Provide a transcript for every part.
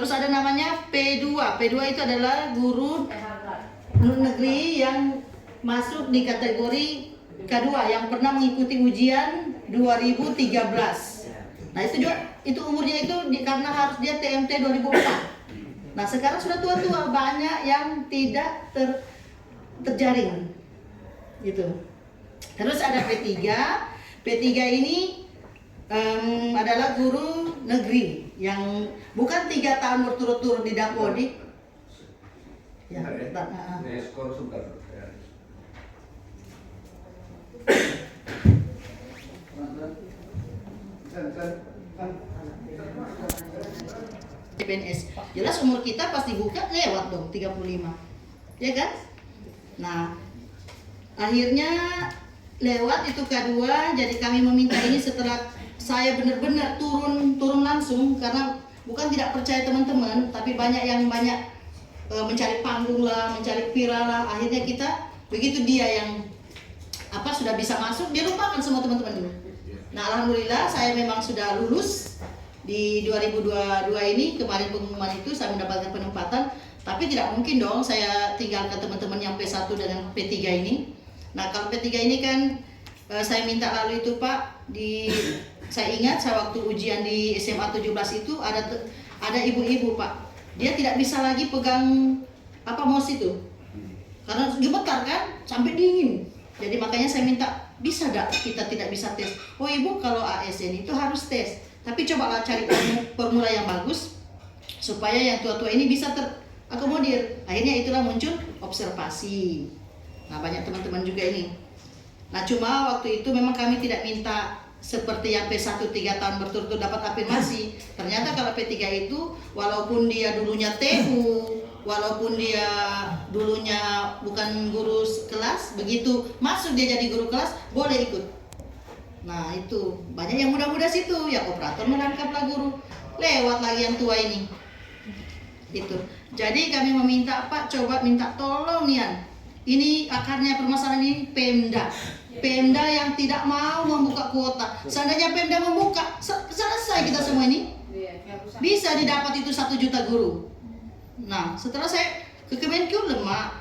Terus ada namanya P2. P2 itu adalah guru negeri yang masuk di kategori K2 yang pernah mengikuti ujian 2013. Nah itu umurnya itu karena harus dia TMT 2004. Nah sekarang sudah tua-tua, banyak yang tidak terjaring gitu. Terus ada P3. P3 ini adalah guru negeri yang bukan 3 tahun berturut-turut di Dapodik. Ya, skor sebentar. PNS. Jelas umur kita pasti buka lewat dong 35. Ya kan? Nah, akhirnya lewat itu K2, jadi kami meminta ini setelah saya benar-benar turun langsung karena bukan tidak percaya teman-teman, tapi banyak yang mencari panggung lah, mencari viral lah. Akhirnya kita begitu dia yang sudah bisa masuk, dia lupakan semua teman-teman ini. Nah, alhamdulillah saya memang sudah lulus di 2022 ini. Kemarin pengumuman itu saya mendapatkan penempatan, tapi tidak mungkin dong saya tinggalkan teman-teman yang P1 dan P3 ini. Nah, kalau P3 ini kan saya minta lalu itu Pak, saya ingat saya waktu ujian di SMA 17 itu ada ibu-ibu Pak, dia tidak bisa lagi pegang mouse itu karena gemetar kan sampai dingin. Jadi makanya saya minta, bisa gak kita tidak bisa tes? Oh ibu, kalau ASN itu harus tes, tapi cobalah cari formula yang bagus supaya yang tua-tua ini bisa terakomodir. Akhirnya itulah muncul observasi. Nah, banyak teman-teman juga ini. Nah, cuma waktu itu memang kami tidak minta seperti yang P1 3 tahun berturut-turut dapat afirmasi. Ternyata kalau P3 itu walaupun dia dulunya TU, walaupun dia dulunya bukan guru kelas, begitu masuk dia jadi guru kelas boleh ikut. Nah, itu banyak yang muda-muda situ, ya operator merangkaplah guru. Lewat lagi yang tua ini. Itu. Jadi kami meminta Pak, coba minta tolong Nian. Ini akarnya permasalahan ini Pemda. Pemda yang tidak mau membuka kuota. Seandainya Pemda membuka, selesai kita semua ini. Bisa didapat itu 1 juta guru. Nah, setelah saya ke Kemenkyu lemah,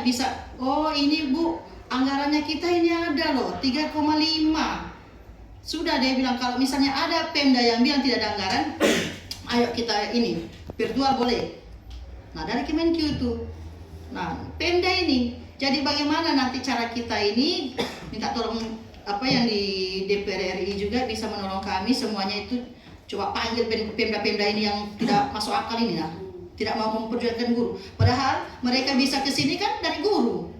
bisa. Oh ini Bu, anggarannya kita ini ada loh 3,5. Sudah dia bilang kalau misalnya ada Pemda yang bilang tidak ada anggaran, ayo kita ini virtual boleh. Nah dari Kemenkyu itu. Nah, Pemda ini, jadi bagaimana nanti cara kita ini minta tolong yang di DPR RI juga bisa menolong kami semuanya itu, coba panggil Pemda-Pemda ini yang tidak masuk akal ini lah, tidak mau memperjuangkan guru. Padahal mereka bisa ke sini kan dari guru.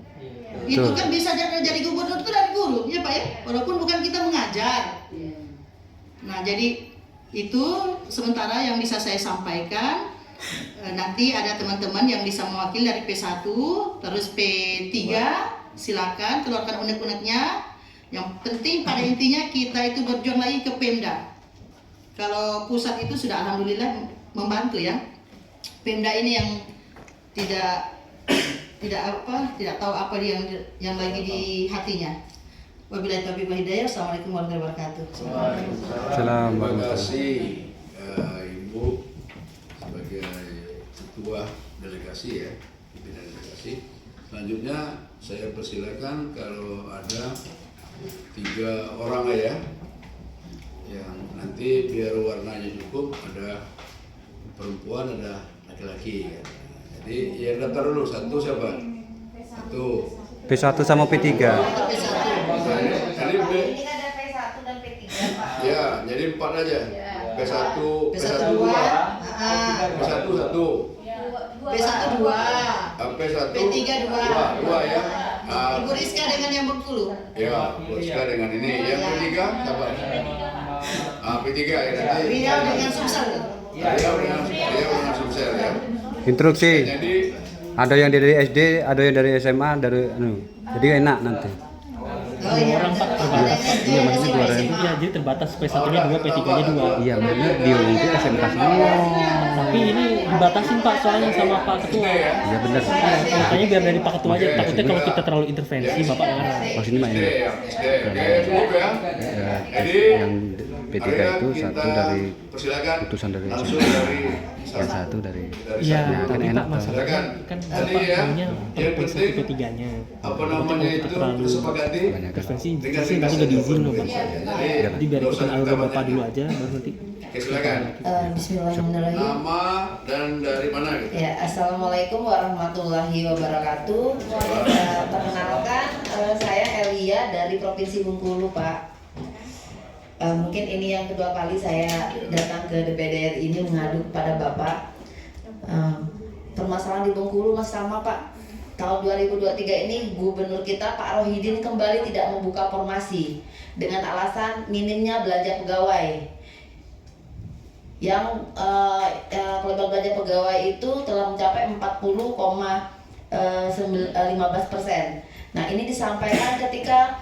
Itu kan bisa jadi gubernur itu dari guru, ya Pak ya, walaupun bukan kita mengajar. Nah, jadi itu sementara yang bisa saya sampaikan. Nanti ada teman-teman yang bisa mewakili dari P1, terus P3, silakan keluarkan unek-uneknya. Yang penting pada intinya kita itu berjuang lagi ke Pemda. Kalau pusat itu sudah alhamdulillah membantu ya. Pemda ini yang tidak tahu apa yang lagi di hatinya. Wabillahi taufiq wal hidayah. Assalamualaikum warahmatullahi wabarakatuh. Terima kasih Ibu sebagai ketua delegasi ya, pimpinan delegasi. Selanjutnya saya persilakan kalau ada 3 orang ya, yang nanti biar warnanya cukup, ada perempuan ada laki-laki ya. Jadi yang daftar dulu siapa? P1 sama P3. Ini ada P1 dan P3 Pak. Ya, jadi 4 aja. P1 2, P1 1, P1 2, P1 P3 2 ya. Ibu Rizka dengan yang Bengkulu. Ya, Bu Rizka dengan ini. Yang P3 siapa? P3 ya nanti. Riau dengan Sumsel. Riau dengan Sumsel ya. Instruksi. Jadi Ada yang dari SD, ada yang dari SMA, jadi enak nanti. Oh, dua iya, orang Pak betul. terbatas Pak. Iya, maksudnya dua orang. Iya, jadi terbatas P1-nya 2, P3-nya 2. Iya, maksudnya di itu SMK semua. Tapi ini dibatasin Pak soalnya sama Pak Ketua. Iya benar. Makanya biar dari Pak Ketua aja, takutnya kalau kita terlalu intervensi Bapak marah. Oh sini Mak ya. Oke, cukup ya. Jadi Yang P3 itu satu dari persilakan putusan dari langsung dari yang satu dari Iya, ya, kan tapi enak Pak tuh. masalahnya kan Bapak ya, maunya yang per penting P1 P3-nya. apa namanya itu terlalu disepakati Banyak kan. intervensi, sih nanti udah diizin loh Pak. Jadi biar ikutin alur Bapak dulu aja, baru nanti. Oke, silakan. Bismillahirrahmanirrahim. Nama dan dari mana gitu? Ya, Assalamualaikum warahmatullahi wabarakatuh. Perkenalkan, saya Elia dari Provinsi Bengkulu, Pak. Mungkin ini yang kedua kali saya datang ke DPD RI ini mengadu kepada Bapak. Permasalahan di Bengkulu masih sama, Pak. Tahun 2023 ini Gubernur kita Pak Rohidin kembali tidak membuka formasi dengan alasan minimnya belanja pegawai. Yang kelebihan belanja pegawai itu telah mencapai 40,15%. Nah, ini disampaikan ketika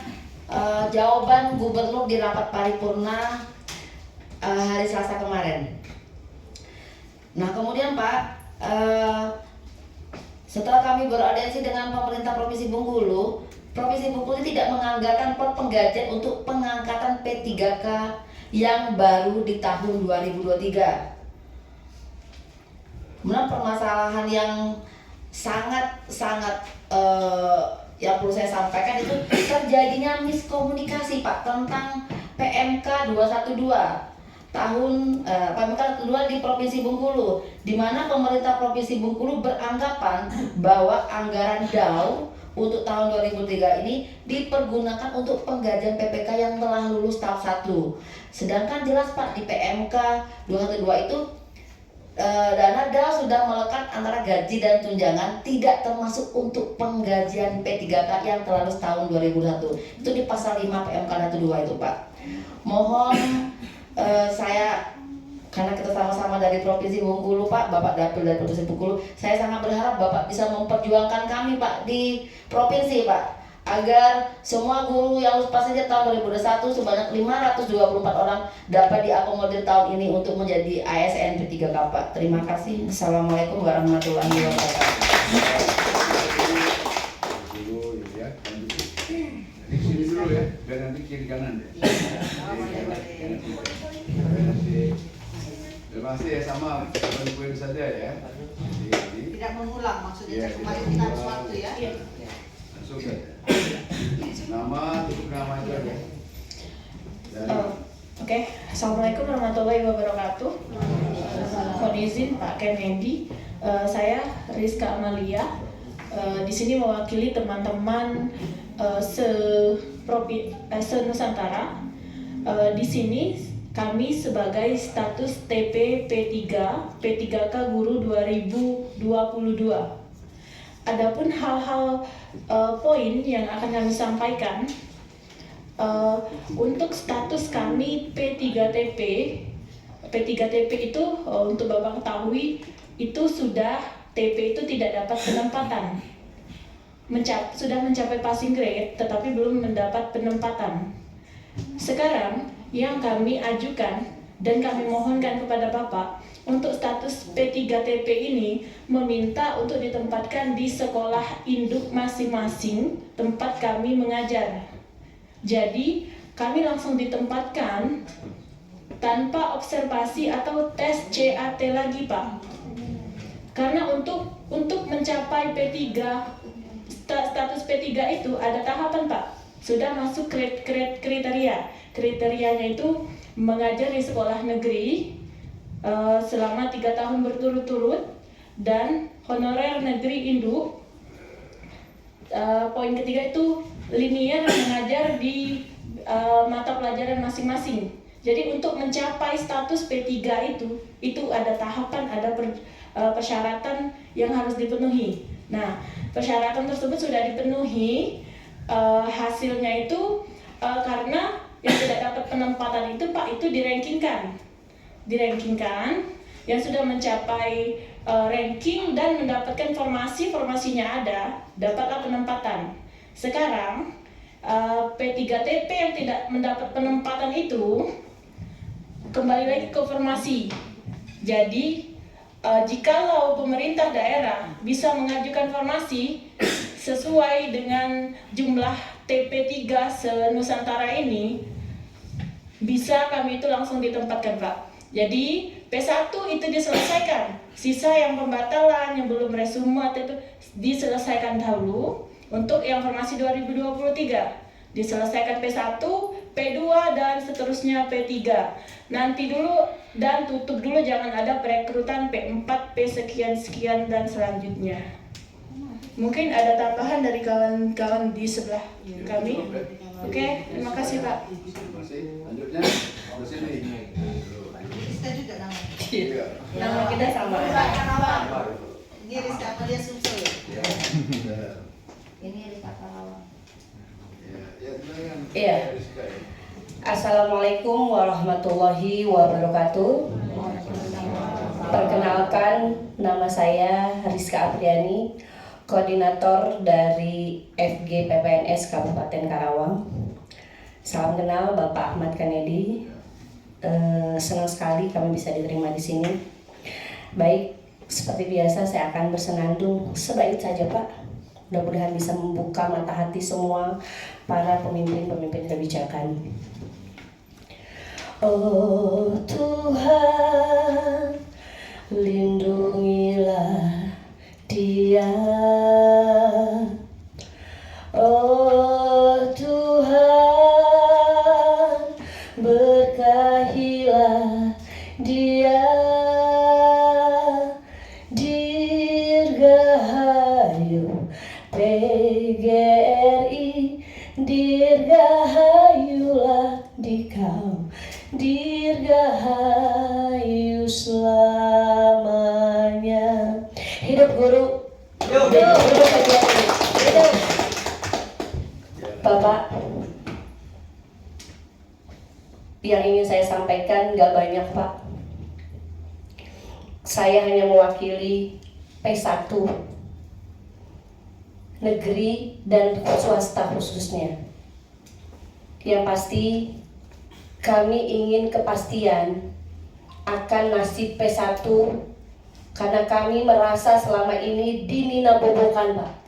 jawaban Gubernur di rapat paripurna hari Selasa kemarin. Nah, kemudian Pak, setelah kami beraudiensi dengan pemerintah Provinsi Bengkulu tidak menganggarkan penggajian untuk pengangkatan P3K yang baru di tahun 2023. Kemudian permasalahan yang sangat yang perlu saya sampaikan itu terjadinya miskomunikasi Pak tentang PMK 212 tahun PMK kedua di Provinsi Bengkulu, di mana pemerintah Provinsi Bengkulu beranggapan bahwa anggaran DAU untuk tahun 2003 ini dipergunakan untuk penggajian PPK yang telah lulus tahap 1. Sedangkan jelas Pak di PMK 212 itu dana DAU sudah melekat antara gaji dan tunjangan tidak termasuk untuk penggajian P3K yang telah lulus tahun 2001. Itu di pasal 5 PMK 212 itu Pak. Mohon saya, karena kita sama-sama dari Provinsi Bengkulu Pak, Bapak Dapil dari Provinsi Bengkulu, saya sangat berharap Bapak bisa memperjuangkan kami Pak di Provinsi Pak, agar semua guru yang lulus pasca tahun 2021 sebanyak 524 orang dapat diakomodir tahun ini untuk menjadi ASN P3K Pak. Terima kasih. Assalamualaikum warahmatullahi wabarakatuh. Dulu ya, di sini dulu ya, biar nanti kiri kanan deh. Terima kasih ya, sama poin-poin saja ya. Tidak mengulang maksudnya, Iya, kemarin tidak kita harus mengulang. waktu ya. Langsung saja. Nama, cukup nama itu aja. Dari Oke, Assalamualaikum warahmatullahi wabarakatuh. Mohon izin Pak Kennedy, saya Rizka Amalia. Di sini mewakili teman-teman se-Nusantara. Di sini kami sebagai status TP P3K Guru 2022. Adapun hal-hal poin yang akan kami sampaikan, untuk status kami P3TP itu untuk Bapak ketahui itu sudah TP itu tidak dapat penempatan, sudah mencapai passing grade tetapi belum mendapat penempatan. Sekarang yang kami ajukan dan kami mohonkan kepada Bapak untuk status P3TP ini meminta untuk ditempatkan di sekolah induk masing-masing tempat kami mengajar. Jadi kami langsung ditempatkan tanpa observasi atau tes CAT lagi Pak. Karena untuk mencapai P3 status P3 itu ada tahapan Pak. Sudah masuk kriteria. Kriterianya itu mengajar di sekolah negeri selama 3 tahun berturut-turut dan honorer negeri induk. Poin ketiga itu linier mengajar di mata pelajaran masing-masing. Jadi untuk mencapai status P3 itu ada tahapan, ada persyaratan yang harus dipenuhi. Nah, persyaratan tersebut sudah dipenuhi, hasilnya itu karena yang tidak dapat penempatan itu Pak itu dirankingkan yang sudah mencapai ranking dan mendapatkan formasinya ada, dapatlah penempatan. Sekarang P3TP yang tidak mendapat penempatan itu kembali lagi ke formasi. Jadi jikalau pemerintah daerah bisa mengajukan formasi sesuai dengan jumlah TP3 se-Nusantara ini, bisa kami itu langsung ditempatkan, Pak. Jadi P1 itu diselesaikan, sisa yang pembatalan, yang belum resume itu diselesaikan dahulu. Untuk yang formasi 2023 diselesaikan P1, P2 dan seterusnya P3. Nanti dulu dan tutup dulu, jangan ada perekrutan P4, P sekian dan selanjutnya. Mungkin ada tambahan dari kawan-kawan di sebelah kami. Oke, terima kasih Pak. Masih lanjutnya ke sini. Rizka juga namanya. Iya. Nama kita sama. Ini Rizka Amalia Sumsel ya? Ya. Ini Rika Karawang. Ya, silakan. Iya. Rizka, ya. Assalamualaikum warahmatullahi wabarakatuh. Perkenalkan, nama saya Rizka Apriani, koordinator dari FG PPNS Kabupaten Karawang. Salam kenal Bapak Ahmad Kennedy. Senang sekali kami bisa diterima di sini. Baik, seperti biasa saya akan bersenandung sebaik saja Pak. Mudah-mudahan bisa membuka mata hati semua para pemimpin-pemimpin kebijakan. Oh Tuhan, lindungilah dia. Oh Tuhan, berkahilah dia. Dirgahayu PGRI, dirgahayulah dikau, dirgahayu selamanya. Hidup guru, hidup PGRI, hidup. Bapak, yang ingin saya sampaikan gak banyak Pak. Saya hanya mewakili P1 negeri dan swasta khususnya. Yang pasti kami ingin kepastian akan nasib P1 karena kami merasa selama ini dininabobokan Pak.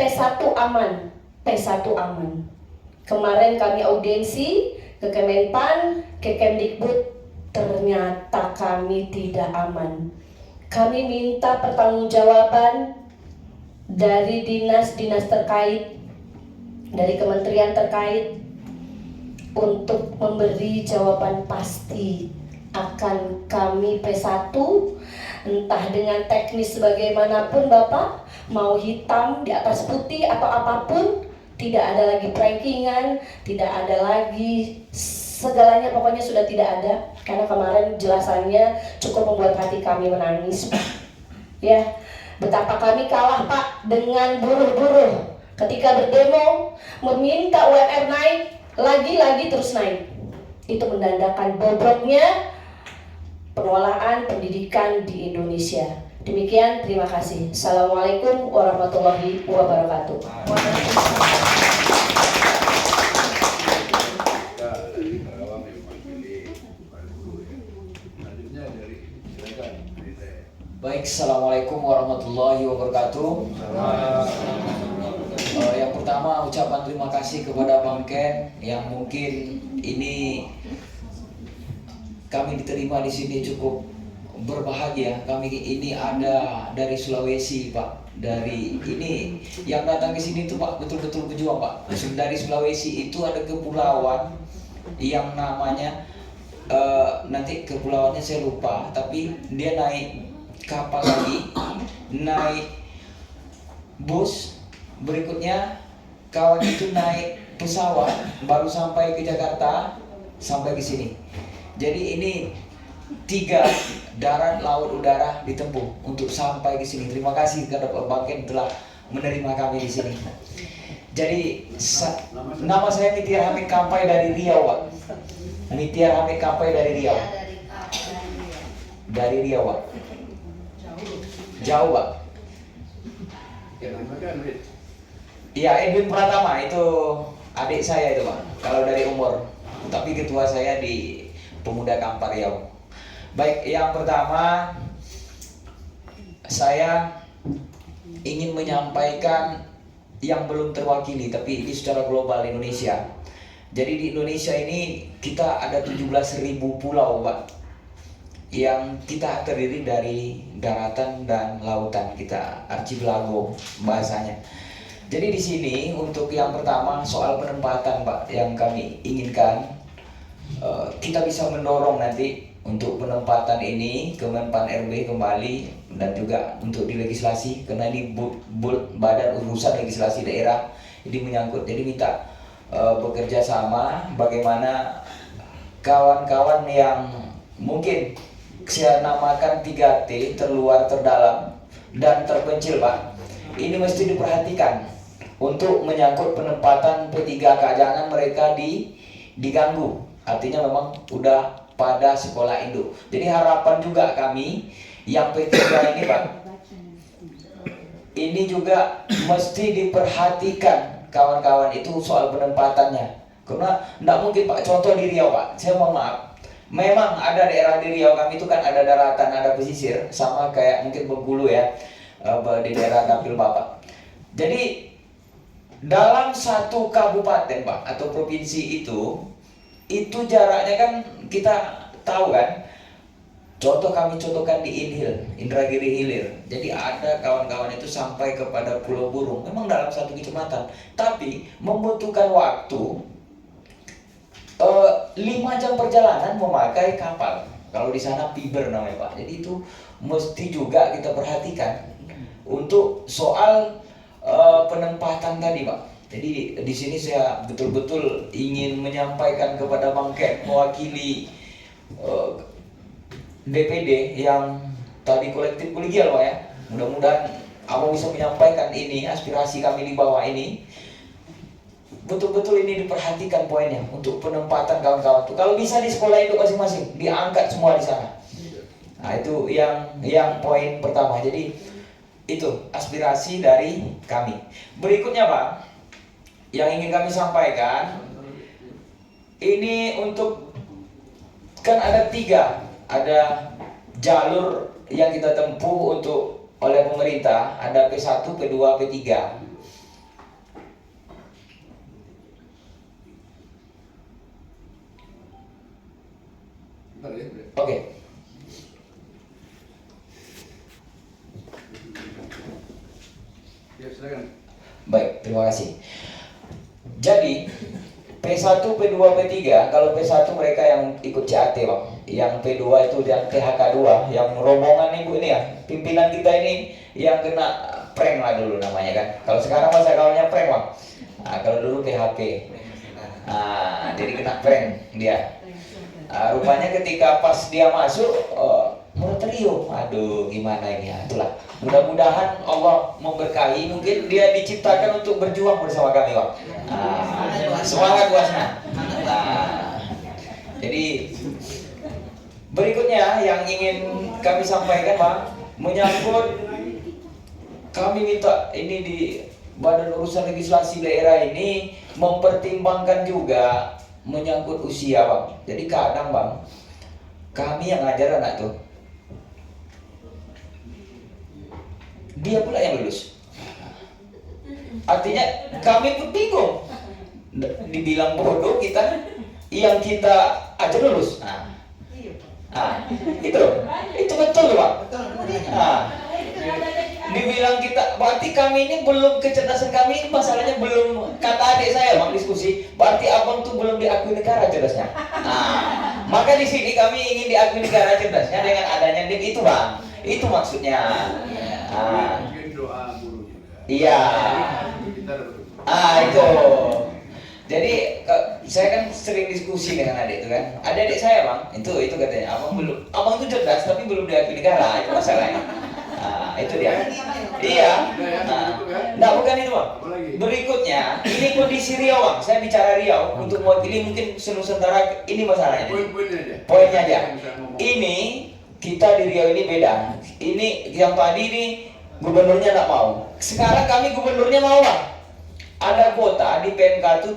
P1 aman, P1 aman. Kemarin kami audiensi ke Kemenpan, ke Kemdikbud, ternyata kami tidak aman. Kami minta pertanggungjawaban dari dinas-dinas terkait, dari kementerian terkait untuk memberi jawaban pasti akan kami P1, entah dengan teknis bagaimanapun Bapak, mau hitam di atas putih atau apapun, tidak ada lagi prankingan, tidak ada lagi segalanya, pokoknya sudah tidak ada. Karena kemarin jelasannya cukup membuat hati kami menangis Pak. Ya, betapa kami kalah Pak dengan buruh-buruh ketika berdemo meminta UMR naik, lagi-lagi terus naik. Itu menandakan bobroknya pengelolaan pendidikan di Indonesia. Demikian, terima kasih. Assalamualaikum warahmatullahi wabarakatuh. Dari Karawang yang mewakili para guru ya. Selanjutnya dari silakan dari saya. Baik, Assalamualaikum warahmatullahi wabarakatuh. Yang pertama ucapan terima kasih kepada Bang Ken yang mungkin ini kami diterima di sini cukup berbahagia. Kami ini ada dari Sulawesi Pak. Dari ini yang datang ke sini tuh Pak betul-betul berjuang Pak. Dari Sulawesi itu ada kepulauan yang namanya nanti kepulauannya saya lupa, tapi dia naik kapal lagi, naik bus, berikutnya kawan itu naik pesawat baru sampai ke Jakarta, sampai ke sini. Jadi ini 3 darat, laut, udara ditempuh untuk sampai ke sini. Terima kasih kepada Bang Ken telah menerima kami di sini. Jadi nama saya Nitiar Hamid Kampai dari Riau, Pak. Nitiar Hamid Kampai dari Riau. Dari Riau, Pak. Jauh, Pak. Oke, silakan, Rit. Ya, Edwin Pratama itu adik saya itu Pak, kalau dari umur. Tapi ketua saya di Pemuda Kampar Riau. Baik, yang pertama saya ingin menyampaikan yang belum terwakili, tapi ini secara global Indonesia. Jadi di Indonesia ini kita ada 17.000 pulau Pak, yang kita terdiri dari daratan dan lautan, kita archipelago bahasanya. Jadi di sini untuk yang pertama soal penempatan Pak, yang kami inginkan kita bisa mendorong nanti untuk penempatan ini ke Menpan RB kembali, dan juga untuk di legislasi, karena ini badan urusan legislasi daerah ini menyangkut. Jadi minta bekerja sama bagaimana kawan-kawan yang mungkin saya namakan 3T, terluar, terdalam, dan terpencil Pak. Ini mesti diperhatikan untuk menyangkut penempatan P3K, jangan mereka diganggu. Artinya memang udah pada sekolah induk. Jadi harapan juga kami yang P3 ini Pak, ini juga mesti diperhatikan kawan-kawan itu soal penempatannya. Karena tidak mungkin Pak, contoh di Riau Pak, saya mohon maaf, memang ada daerah di Riau kami itu kan ada daratan, ada pesisir, sama kayak mungkin Bengkulu ya, di daerah Dapil Bapak. Jadi dalam satu kabupaten Pak atau provinsi itu jaraknya kan kita tahu kan. Contoh kami contohkan di Inhil, Indragiri Hilir. Jadi ada kawan-kawan itu sampai kepada Pulau Burung, memang dalam satu kecamatan, tapi membutuhkan waktu 5 jam perjalanan memakai kapal. Kalau di sana piber namanya Pak. Jadi itu mesti juga kita perhatikan untuk soal penempatan tadi Pak. Jadi di sini saya betul-betul ingin menyampaikan kepada Bang Kep, mewakili DPD yang tadi kolektif kolegial Pak ya. Mudah-mudahan Abang bisa menyampaikan ini aspirasi kami di bawah ini. Betul-betul ini diperhatikan poinnya untuk penempatan kawan-kawan tuh. Kalau bisa di sekolah itu masing-masing diangkat semua di sana. Nah itu yang poin pertama. Jadi itu aspirasi dari kami. Berikutnya Pak, yang ingin kami sampaikan ini untuk, kan ada 3, ada jalur yang kita tempuh untuk oleh pemerintah, ada P1, P2, P3. Oke. Ya, silakan. Baik, terima kasih. Jadi P1, P2, P3, kalau P1 mereka yang ikut CAT Bang, yang P2 itu yang THK2, yang rombongan ibu ini ya, pimpinan kita ini yang kena prank lah dulu namanya kan. Kalau sekarang masa kawannya prank Bang. Nah, kalau dulu PHP. Nah, jadi kena prank dia. Rupanya ketika pas dia masuk moratorium, aduh gimana ini ya, itulah. Mudah-mudahan Allah memberkahi, mungkin dia diciptakan untuk berjuang bersama kami Bang. Semangat buasnya. Jadi berikutnya yang ingin kami sampaikan Bang, menyangkut kami minta ini di Badan Urusan Legislasi Daerah ini mempertimbangkan juga menyangkut usia Bang. Jadi kadang Bang, kami yang ngajar anak tuh, dia pula yang lulus. Artinya kami pun bingung. Dibilang bodoh kita, yang kita aja lulus. Itu betul Bang. Dibilang kita, berarti kami ini belum, kecerdasan kami masalahnya belum, kata adik saya Bang diskusi, berarti abang tuh belum diakui negara cerdasnya. Maka di sini kami ingin diakui negara cerdasnya dengan adanya NIM itu Bang. Itu maksudnya. Mungkin doa guru juga. Iya. Kita dapat. Itu. Jadi saya kan sering diskusi dengan adik itu kan. Ada adik saya Bang, itu katanya abang itu cerdas tapi belum diakui negara, itu masalahnya. Itu dia. Iya. Nah, bukan itu Bang. Berikutnya, ini kondisi Riau Bang. Saya bicara Riau untuk mewakili mungkin Nusantara, ini masalahnya. Poinnya aja. Ini kita di Riau ini beda. Ini yang tadi ini gubernurnya nggak mau. Sekarang kami gubernurnya mau Bang. ada kuota di PMK itu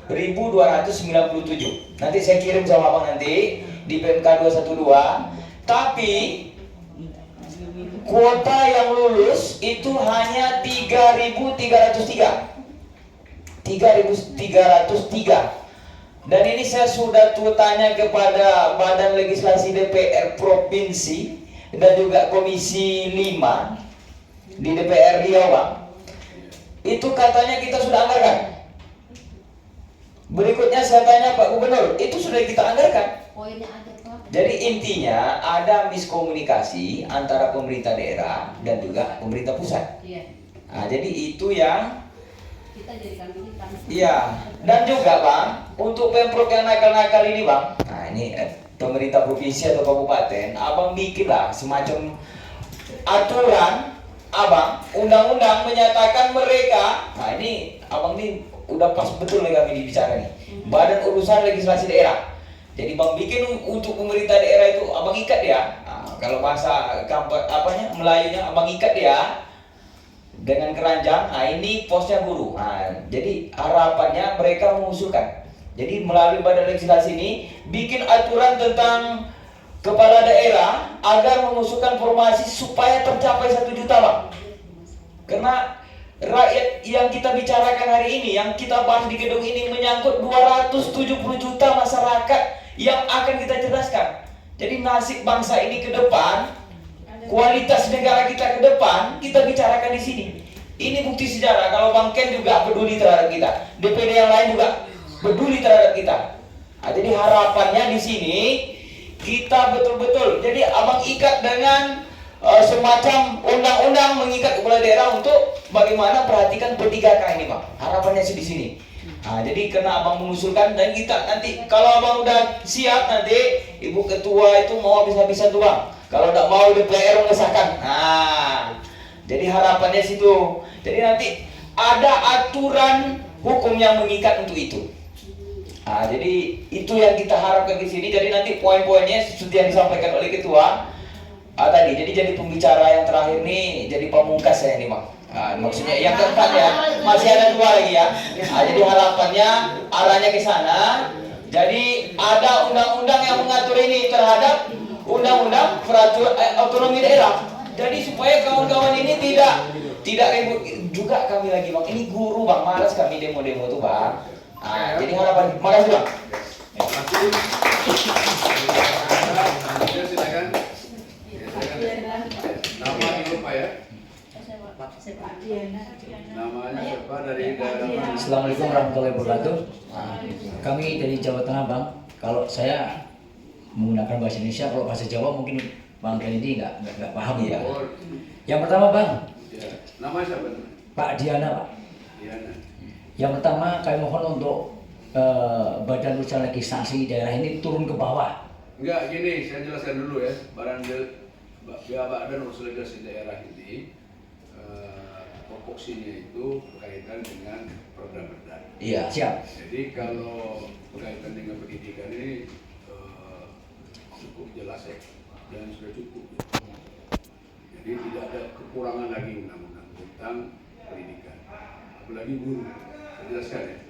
7.297. Nanti saya kirim sama abang nanti di PMK 212. Tapi kuota yang lulus itu hanya 3.303. 3.303. Dan ini saya sudah tanya kepada Badan Legislasi DPR Provinsi dan juga Komisi 5 di DPR Riau, Bang. Itu katanya kita sudah anggarkan. Berikutnya saya tanya Pak Gubernur, itu sudah kita anggarkan. Jadi intinya ada miskomunikasi antara pemerintah daerah dan juga pemerintah pusat. Nah, jadi itu yang iya. Dan juga Bang, untuk Pemprov yang nakal-nakal ini Bang, nah ini pemerintah provinsi atau kabupaten, Abang bikinlah semacam aturan, Abang, undang-undang menyatakan mereka, nah ini Abang ini udah pas betul nih kami dibicara nih, Badan Urusan Legislasi Daerah. Jadi Bang bikin untuk pemerintah daerah itu Abang ikat ya. Nah, kalau bahasa Melayunya Abang ikat ya dengan keranjang. Nah ini posnya guru. Nah, jadi harapannya mereka mengusulkan. Jadi melalui Badan Legislasi ini bikin aturan tentang kepala daerah agar mengusulkan formasi supaya tercapai 1 juta Bang. Karena rakyat yang kita bicarakan hari ini, yang kita bahas di gedung ini menyangkut 270 juta masyarakat yang akan kita cerdaskan. Jadi nasib bangsa ini ke depan, kualitas negara kita ke depan, kita bicarakan di sini. Ini bukti sejarah kalau Bang Ken juga peduli terhadap kita, DPD yang lain juga peduli terhadap kita. Nah, jadi harapannya di sini kita betul-betul. Jadi Abang ikat dengan semacam undang-undang mengikat kepala daerah untuk bagaimana perhatikan P3K ini Bang. Harapannya sih di sini. Nah, jadi karena Abang mengusulkan dan kita nanti kalau Abang udah siap nanti Ibu Ketua itu mau habis-habisan tuh Bang. Kalau tidak mau DPR mengesahkan. Nah, jadi harapannya situ. Jadi nanti ada aturan hukum yang mengikat untuk itu. Nah, jadi itu yang kita harapkan di sini. Jadi nanti poin-poinnya seperti yang disampaikan oleh Ketua tadi. Jadi pembicara yang terakhir nih jadi pamungkas saya nih Bang. Maksudnya yang keempat ya, masih ada 2 lagi ya. Nah, jadi harapannya arahnya ke sana. Jadi ada undang-undang yang mengatur ini terhadap undang-undang peraturan otonomi daerah. Jadi supaya kawan-kawan ini tidak ribut juga kami lagi Bang. Ini guru Bang, malas kami demo-demo tuh Bang. Nah, jadi harapan. Makasih Bang. Silakan. Nama dulu Pak ya. Namanya siapa dari daerah? Assalamualaikum warahmatullahi wabarakatuh. Kami dari Jawa Tengah Bang. Kalau saya menggunakan bahasa Indonesia, kalau bahasa Jawa mungkin Bang Kennedy nggak paham ya. Yang pertama Bang. Ya. Nama siapa? Pak Diana Pak. Diana. Yang pertama kami mohon untuk Badan Urusan Legislasi daerah ini turun ke bawah. Enggak, gini, saya jelaskan dulu ya. Badan Urusan Legislasi daerah ini fokusnya itu berkaitan dengan program Perda. Iya, siap. Jadi kalau berkaitan dengan pendidikan ini cukup jelas ya, dan sudah cukup. Jadi tidak ada kekurangan lagi undang-undang tentang pendidikan, apalagi guru. Saya jelaskan ya.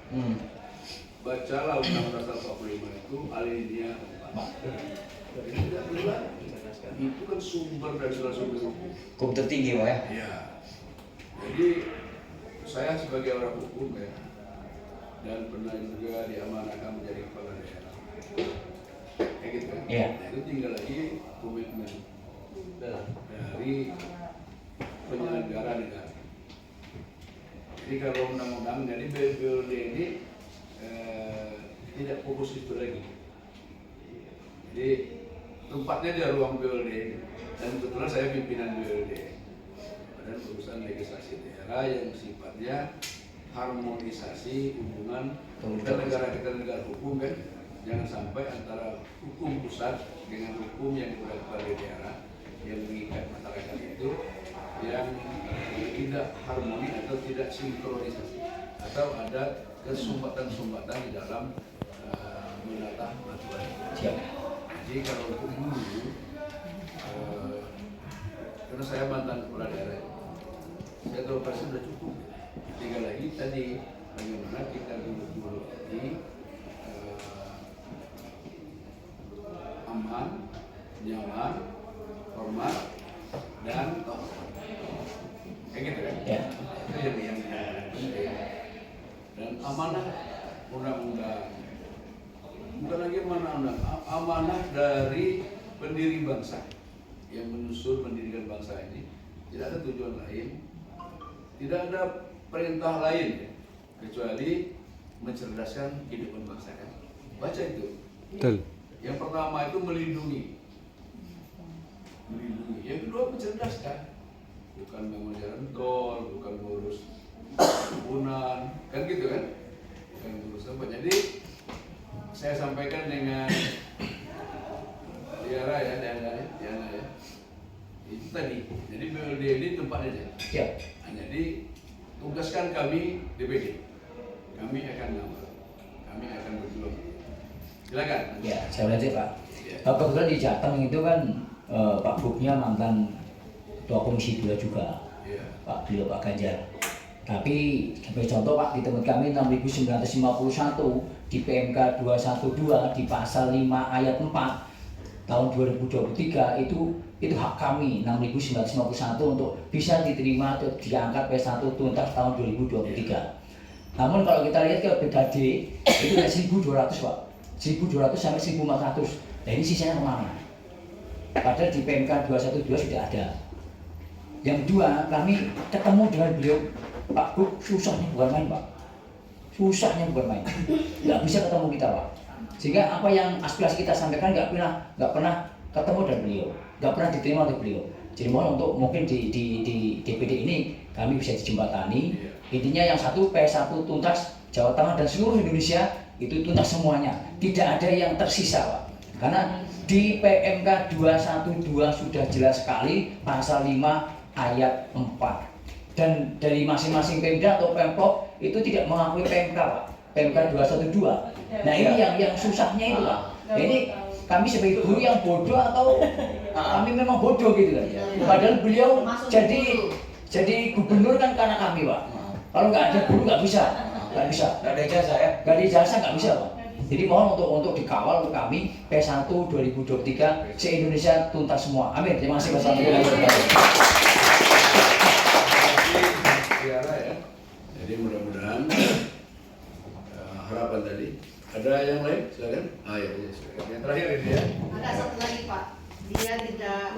Bacalah Undang-Undang Dasar 45 itu alinea 4. Jadi tidak perlu lagi. Itu kan sumber dari segala sumber hukum. Hukum tertinggi Bang ya. Iya. Jadi saya sebagai orang hukum ya, dan pernah juga diamanahkan menjadi kepala daerah, kayak gitu kan? Iya. Nah, itu tinggal lagi komitmen dari penyelenggara negara. Jadi kalau undang-undang jadi BUMD ini tidak fokus itu lagi. Jadi tempatnya di ruang BUMD dan kebetulan saya pimpinan BUMD. Dan urusan legislasi daerah yang sifatnya harmonisasi hubungan negara kita negara hukum kan, jangan sampai antara hukum pusat dengan hukum yang diberlakukan di daerah yang mengikat masyarakat itu yang tidak harmoni atau tidak sinkronisasi atau ada kesumbatan-sumbatan di dalam menata aturan. Jadi kalau untuk guru, karena saya mantan kepala daerah, saya tahu pasti sudah cukup. tinggal lagi tadi bagaimana kita dulu ini aman, nyaman, hormat, dan tohut. Kayak gitu kan? Ya. Itu yang penting. Dan amanah undang-undang, bukan lagi amanah dari pendiri bangsa yang menyusun pendidikan bangsa ini. Tidak ada tujuan lain, tidak ada perintah lain kecuali mencerdaskan kehidupan bangsa kan. Baca itu. Betul. Yang pertama itu melindungi. Yang kedua mencerdaskan. Bukan bangun jalan tol, bukan ngurus perkebunan, kan gitu kan? Bukan ngurus apa. Jadi saya sampaikan dengan Diana ya. Itu tadi. Jadi BLD ini tempatnya aja. Siap. Nah, jadi tugaskan kami DPD. Kami akan ngawal. Kami akan berjuang. Silakan. Ya, saya lihat Pak. Ya. Kebetulan di Jateng itu kan Pak Gubnya mantan Ketua Komisi 2 juga, Iya. beliau Pak Ganjar. Tapi sebagai contoh Pak, di tempat kami 6.951 di PMK 212 di pasal 5 ayat 4 tahun 2023 itu hak kami 6.951 untuk bisa diterima atau diangkat P1 tuntas tahun 2023. Namun kalau kita lihat ke BKD itu ada 1.200 Pak, 1.200 sampai 1.400. Nah ini sisanya kemana? Padahal di PMK 212 sudah ada. Yang kedua, kami ketemu dengan beliau, Pak Gub, susahnya bukan main Pak. Susahnya bukan main. Nggak bisa ketemu kita Pak. Sehingga apa yang aspirasi kita sampaikan nggak pernah ketemu dengan beliau, nggak pernah diterima oleh beliau. Jadi mohon untuk mungkin di DPD ini kami bisa dijembatani. Intinya yang satu P1 tuntas Jawa Tengah dan seluruh Indonesia itu tuntas semuanya. Tidak ada yang tersisa Pak. Karena di PMK 212 sudah jelas sekali pasal 5 ayat 4. Dan dari masing-masing Pemda atau Pemprov itu tidak mengakui PMK Pak. PMK 212. Nah ini yang susahnya itu Pak. Nah, ini kami sebagai guru yang bodoh atau kami memang bodoh gitu kan. Padahal beliau jadi gubernur kan karena kami Pak. Kalau nggak ada guru nggak bisa. Nggak ada ijazah ya? Nggak ada ijazah nggak bisa Pak. Jadi mohon untuk dikawal untuk kami P1 2023 se-Indonesia tuntas semua. Amin. Terima kasih Wassalamualaikum warahmatullahi wabarakatuh. Ya. Jadi mudah-mudahan harapan tadi. Ada yang lain? Silakan. Ya, silakan. Yang terakhir ini ya. Ada satu lagi Pak, dia tidak